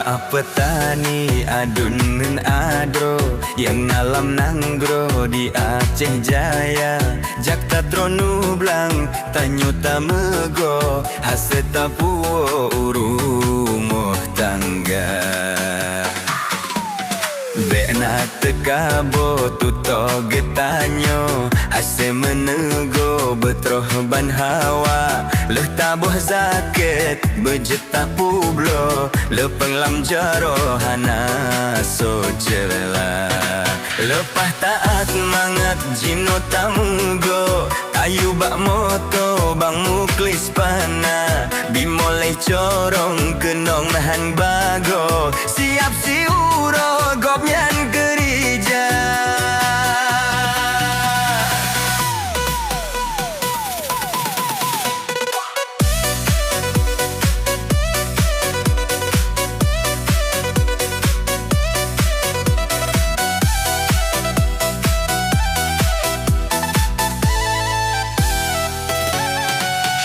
Pak petani adunen adro yang alam nanggro di Aceh Jaya. Jak tatronu blang tanyuta mego haseta puo urumoh tangga. Bena tekabo tuto getanyo ase menego betroh ban hawa. Leh tabuh zakit bejeta publo lepeng lam jaro hana sojela. Lepah taat mangat jino tamugo kayu bak moto bang muklis pana. Bimoleh corong kenong nahan bago siap si uro gopnyan gerija.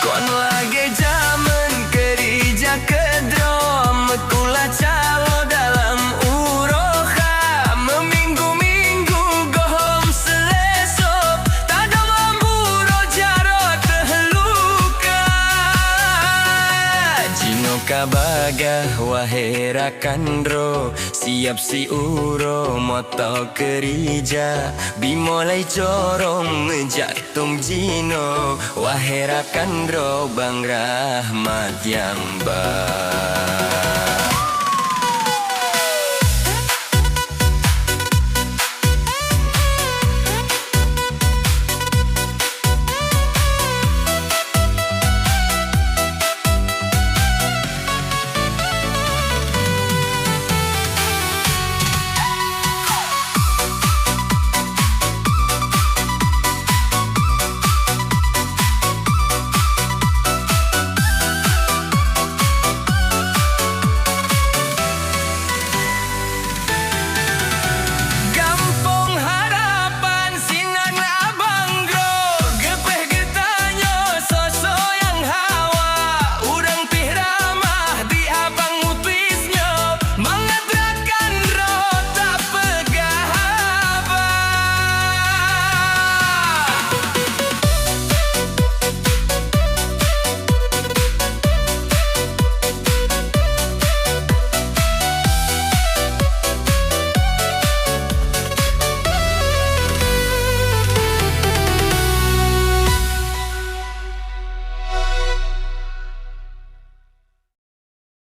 Kon lagi zaman kerja kedrom kula calo dalam uroha. Meminggu-minggu gohom selesop tadam amburo jarot terluka. Jino kabagah wahera kandro siap si uro moto kerja. Bimolai corong jatung jino wahera kandro bang rahmat yang ba.